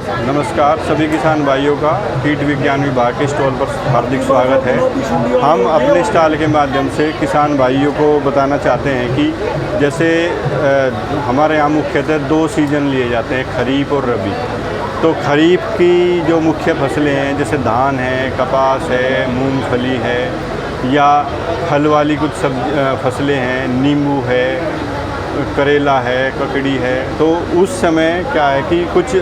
नमस्कार सभी किसान भाइयों का कीट विज्ञान विभाग के स्टॉल पर हार्दिक स्वागत है। हम अपने स्टॉल के माध्यम से किसान भाइयों को बताना चाहते हैं कि जैसे हमारे यहाँ मुख्यतः 2 सीज़न लिए जाते हैं, खरीफ और रबी। तो खरीफ की जो मुख्य फसलें हैं जैसे धान है, कपास है, मूंगफली है या फल वाली कुछ फसलें हैं, नींबू है, करेला है, ककड़ी है। तो उस समय क्या है कि कुछ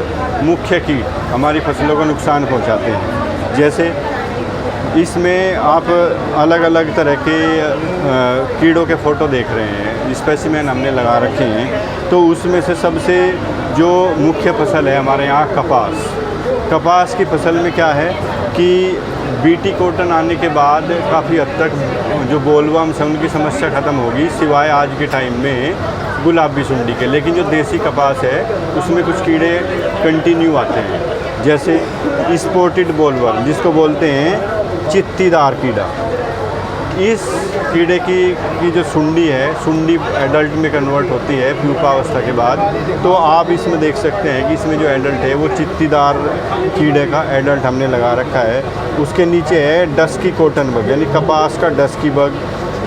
मुख्य कीट हमारी फसलों को नुकसान पहुंचाते हैं। जैसे इसमें आप अलग अलग तरह के कीड़ों के फ़ोटो देख रहे हैं, स्पेसिमेन हमने लगा रखे हैं। तो उसमें से सबसे जो मुख्य फसल है हमारे यहाँ कपास की फसल में क्या है कि बीटी कॉटन आने के बाद काफ़ी हद तक जो बोलवर्म है उनकी समस्या ख़त्म होगी, सिवाय आज के टाइम में गुलाबी सुंडी के। लेकिन जो देसी कपास है उसमें कुछ कीड़े कंटिन्यू आते हैं, जैसे स्पॉटेड बोलवर्म जिसको बोलते हैं चित्तीदार कीड़ा। इस कीड़े की जो सुंडी है, सुंडी एडल्ट में कन्वर्ट होती है प्यूपावस्था के बाद। तो आप इसमें देख सकते हैं कि इसमें जो एडल्ट है वो चित्तीदार कीड़े का एडल्ट हमने लगा रखा है। उसके नीचे है डस्की कॉटन बग यानी कपास का डस्की बग।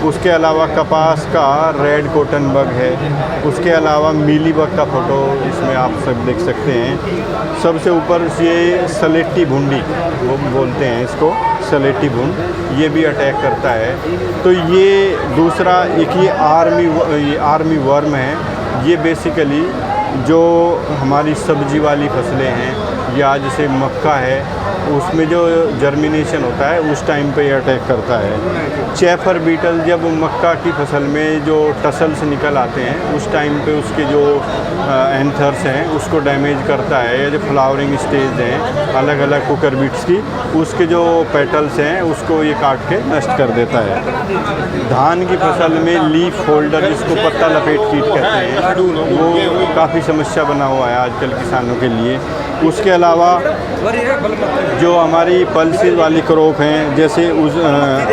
उसके अलावा कपास का रेड कॉटन बग है। उसके अलावा मीली बग का फ़ोटो इसमें आप सब देख सकते हैं। सबसे ऊपर ये सलेटी भुंडी वो बोलते हैं इसको, सलेटी भुंड, ये भी अटैक करता है। तो ये दूसरा एक ये आर्मी वर्म है। ये बेसिकली जो हमारी सब्जी वाली फसलें हैं या जैसे मक्का है उसमें जो जर्मिनेशन होता है उस टाइम पे ये अटैक करता है। चेफर बीटल जब मक्का की फसल में जो टसल्स निकल आते हैं उस टाइम पे उसके जो एंथर्स हैं उसको डैमेज करता है, या जो फ्लावरिंग स्टेज हैं अलग अलग कुकर बीट्स की, उसके जो पेटल्स हैं उसको ये काट के नष्ट कर देता है। धान की फसल में लीफ होल्डर जिसको पत्ता लपेट कीट कहते हैं वो काफ़ी समस्या बना हुआ है आजकल किसानों के लिए। उसके अलावा जो हमारी पल्सेस वाली क्रॉप हैं जैसे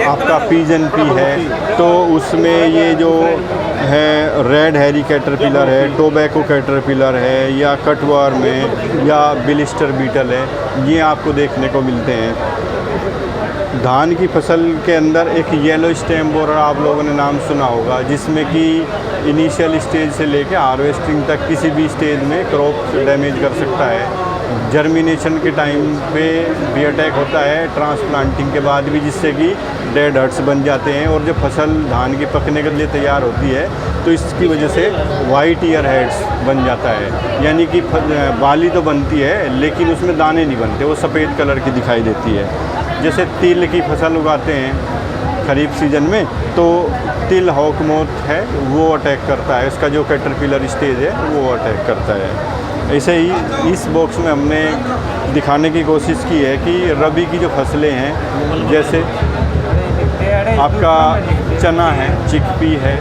आपका पीजन पी है तो उसमें ये जो है रेड हैरी कैटरपिलर है, टोबैको कैटरपिलर है या कटवर्म है या बिलिस्टर बीटल है, ये आपको देखने को मिलते हैं। धान की फसल के अंदर एक येलो स्टेम बोरर आप लोगों ने नाम सुना होगा, जिसमें कि इनिशियल स्टेज से लेकर हार्वेस्टिंग तक किसी भी स्टेज में क्रॉप डैमेज कर सकता है। जर्मिनेशन के टाइम पे भी अटैक होता है, ट्रांसप्लांटिंग के बाद भी, जिससे कि डेड हर्ट्स बन जाते हैं। और जब फसल धान की पकने के लिए तैयार होती है तो इसकी वजह से वाइट ईयर हेड्स बन जाता है, यानी कि बाली तो बनती है लेकिन उसमें दाने नहीं बनते, वो सफ़ेद कलर की दिखाई देती है। जैसे तिल की फसल उगाते हैं खरीफ सीजन में तो तिल हॉक मोथ है वो अटैक करता है, इसका जो कैटरपिलर स्टेज है वो अटैक करता है। ऐसे ही इस बॉक्स में हमने दिखाने की कोशिश की है कि रबी की जो फसलें हैं जैसे आपका चना है, चिकपी है,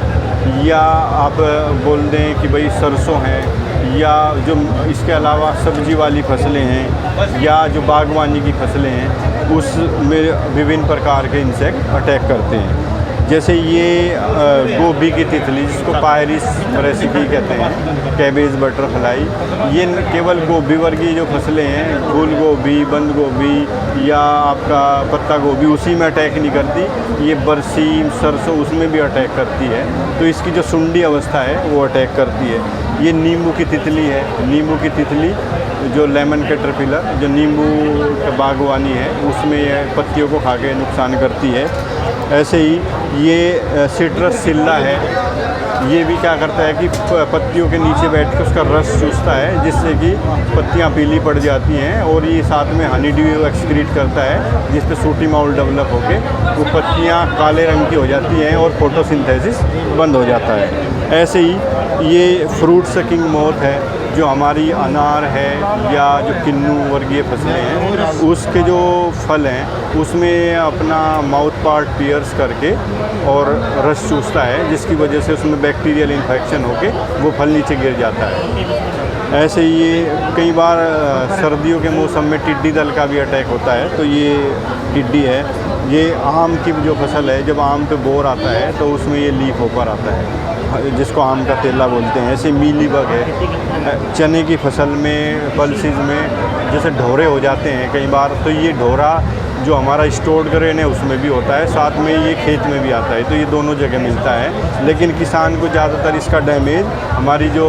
या आप बोल दें कि भाई सरसों है, या जो इसके अलावा सब्जी वाली फसलें हैं या जो बागवानी की फसलें हैं उसमें विभिन्न प्रकार के इंसेक्ट अटैक करते हैं। जैसे ये गोभी की तितली जिसको पायरिस रेसिपी कहते हैं, कैबेज बटरफ्लाई, ये केवल गोभी वर्गीय जो फसलें हैं, फूल गोभी, बंद गोभी या आपका पत्ता गोभी, उसी में अटैक नहीं करती, ये बरसीम, सरसों उसमें भी अटैक करती है। तो इसकी जो सुंडी अवस्था है वो अटैक करती है। ये नींबू की तितली है, नींबू की तितली जो लेमन कैटरपिलर जो नींबू का बागवानी है उसमें पत्तियों को खा के नुकसान करती है। ऐसे ही ये सिट्रस सिल्ला है, ये भी क्या करता है कि पत्तियों के नीचे बैठ कर उसका रस चूसता है जिससे कि पत्तियां पीली पड़ जाती हैं, और ये साथ में हनी ड्यू एक्सक्रीट करता है जिस पे सूटी माउल डेवलप होके वो पत्तियां काले रंग की हो जाती हैं और फोटोसिंथेसिस बंद हो जाता है। ऐसे ही ये फ्रूट सकिंग मोथ है जो हमारी अनार है या जो किन्नू वर्गीय फसलें हैं उसके जो फल हैं उसमें अपना माउथ पार्ट पियर्स करके और रस चूसता है, जिसकी वजह से उसमें बैक्टीरियल इन्फेक्शन होके वो फल नीचे गिर जाता है। ऐसे ये कई बार सर्दियों के मौसम में टिड्डी दल का भी अटैक होता है। तो ये टिड्डी है, ये आम की जो फसल है, जब आम पे बोर आता है तो उसमें ये लीफ होकर आता है। जिसको आम का तेला बोलते हैं, ऐसे मीलीबग है। चने की फसल में पल्सेस में जैसे ढोरे हो जाते हैं कई बार, तो ये ढोरा जो हमारा स्टोर ग्रेन है उसमें भी होता है, साथ में ये खेत में भी आता है, तो ये दोनों जगह मिलता है। लेकिन किसान को ज़्यादातर इसका डैमेज हमारी जो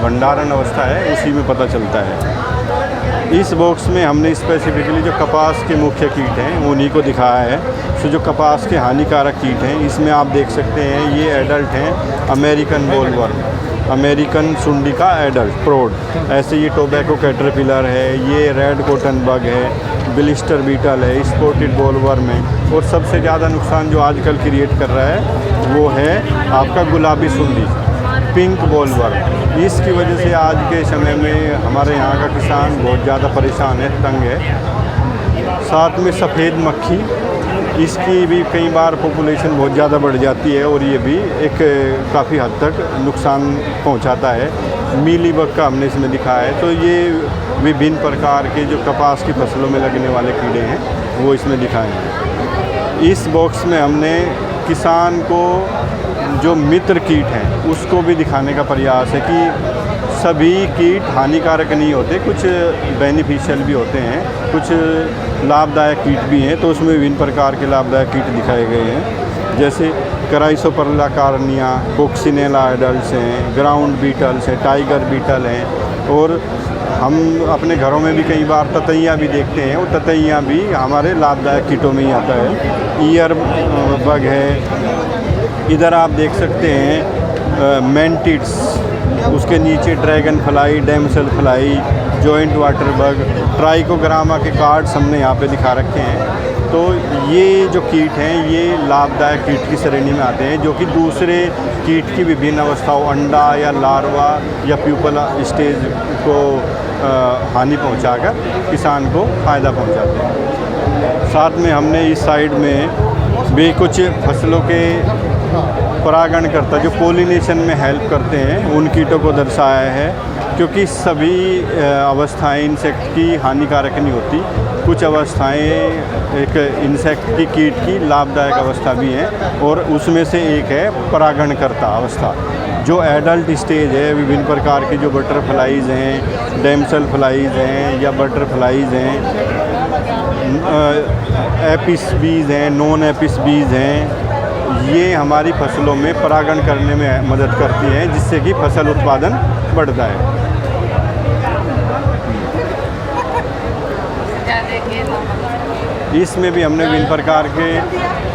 भंडारण अवस्था है उसी में पता चलता है। इस बॉक्स में हमने स्पेसिफिकली जो कपास के मुख्य कीट हैं उन्हीं को दिखाया है। तो जो कपास के हानिकारक कीट हैं इसमें आप देख सकते हैं ये एडल्ट हैं अमेरिकन बोलवर्म, अमेरिकन सुंडी का एडल्ट प्रोड, ऐसे ये टोबैको कैटरपिलर है, ये रेड कॉटन बग है, ब्लिस्टर बीटल है, स्पॉटेड बोलवर्म है, और सबसे ज़्यादा नुकसान जो आजकल क्रिएट कर रहा है वो है आपका गुलाबी सुंडी, पिंक बोलवर्म। इसकी वजह से आज के समय में हमारे यहाँ का किसान बहुत ज़्यादा परेशान है, तंग है। साथ में सफ़ेद मक्खी, इसकी भी कई बार पॉपुलेशन बहुत ज़्यादा बढ़ जाती है और ये भी एक काफ़ी हद तक नुकसान पहुंचाता है। मीलीबग का हमने इसमें दिखाया है। तो ये विभिन्न प्रकार के जो कपास की फसलों में लगने वाले कीड़े हैं वो इसमें दिखाए हैं। इस बॉक्स में हमने किसान को जो मित्र कीट हैं उसको भी दिखाने का प्रयास है कि सभी कीट हानिकारक नहीं होते, कुछ बेनिफिशियल भी होते हैं, कुछ लाभदायक कीट भी हैं। तो उसमें विभिन्न प्रकार के लाभदायक कीट दिखाए गए हैं, जैसे क्राइसोपरला कार्निया, कोक्सिनेला एडल्ट्स हैं, ग्राउंड बीटल्स हैं, टाइगर बीटल हैं, और हम अपने घरों में भी कई बार ततैया भी देखते हैं, और ततैया भी हमारे लाभदायक कीटों में ही आता है। ईयर बग है, इधर आप देख सकते हैं मेंटिड्स, उसके नीचे dragon fly, damsel fly, joint water bug, trichogramma के कार्ड्स हमने यहाँ पे दिखा रखे हैं। तो ये जो कीट हैं ये लाभदायक कीट की श्रेणी में आते हैं, जो कि दूसरे कीट की विभिन्न अवस्थाओं, अंडा या लार्वा या प्यूपल स्टेज को हानि पहुंचाकर किसान को फ़ायदा पहुंचाते हैं। साथ में हमने इस साइड में भी कुछ फसलों के परागणकर्ता जो पोलिनेशन में हेल्प करते हैं उन कीटों को दर्शाया है, क्योंकि सभी अवस्थाएं इंसेक्ट की हानिकारक नहीं होती। कुछ अवस्थाएं एक इंसेक्ट की, कीट की लाभदायक अवस्था भी हैं, और उसमें से एक है परागणकर्ता अवस्था। जो एडल्ट स्टेज है, विभिन्न प्रकार की जो बटरफ्लाइज हैं, डैमसेल फ्लाइज हैं या बटरफ्लाइज हैं, एपिस बीज हैं, नॉन एपिस बीज हैं, ये हमारी फसलों में परागण करने में मदद करती हैं, जिससे कि फसल उत्पादन बढ़ता है। इसमें भी हमने विभिन्न प्रकार के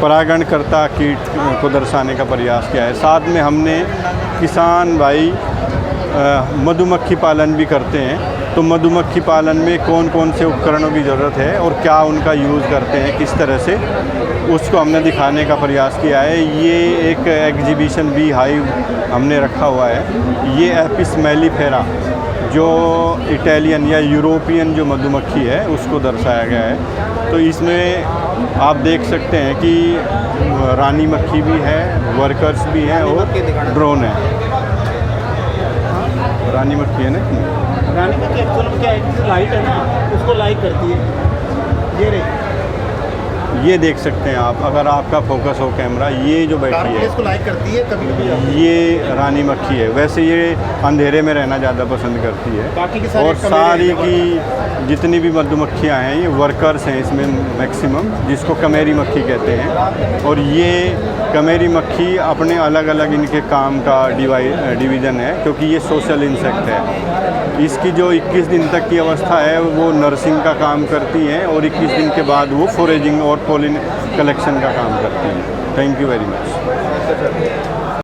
परागणकर्ता कीट को दर्शाने का प्रयास किया है। साथ में हमने किसान भाई मधुमक्खी पालन भी करते हैं, तो मधुमक्खी पालन में कौन कौन से उपकरणों की ज़रूरत है और क्या उनका यूज़ करते हैं किस तरह से, उसको हमने दिखाने का प्रयास किया है। ये एक एग्जीबिशन बी हाइव हमने रखा हुआ है। ये एपिस मेलिफेरा जो इटालियन या यूरोपियन जो मधुमक्खी है उसको दर्शाया गया है। तो इसमें आप देख सकते हैं कि रानी मक्खी भी है, वर्कर्स भी हैं और ड्रोन है। रानी मक्खी है ना, रानी मक्खी एक्चुअल में क्या है, लाइट है ना उसको लाइक करती है। ये देख सकते हैं आप, अगर आपका फोकस हो कैमरा, ये जो बैठी है इसको लाइक करती है कभी, ये रानी मक्खी है। वैसे ये अंधेरे में रहना ज़्यादा पसंद करती है, बाकी की और सारी की जितनी भी मधुमक्खियाँ हैं ये वर्कर्स हैं इसमें मैक्सिमम, जिसको कमेरी मक्खी कहते हैं। और ये कमेरी मक्खी अपने अलग अलग इनके काम का डिवीज़न है, क्योंकि ये सोशल इंसेक्ट है। इसकी जो 21 दिन तक की अवस्था है वो नर्सिंग का काम करती हैं, और 21 दिन के बाद वो फोरेजिंग और पोलिन कलेक्शन का काम करती हैं। Thank you very much.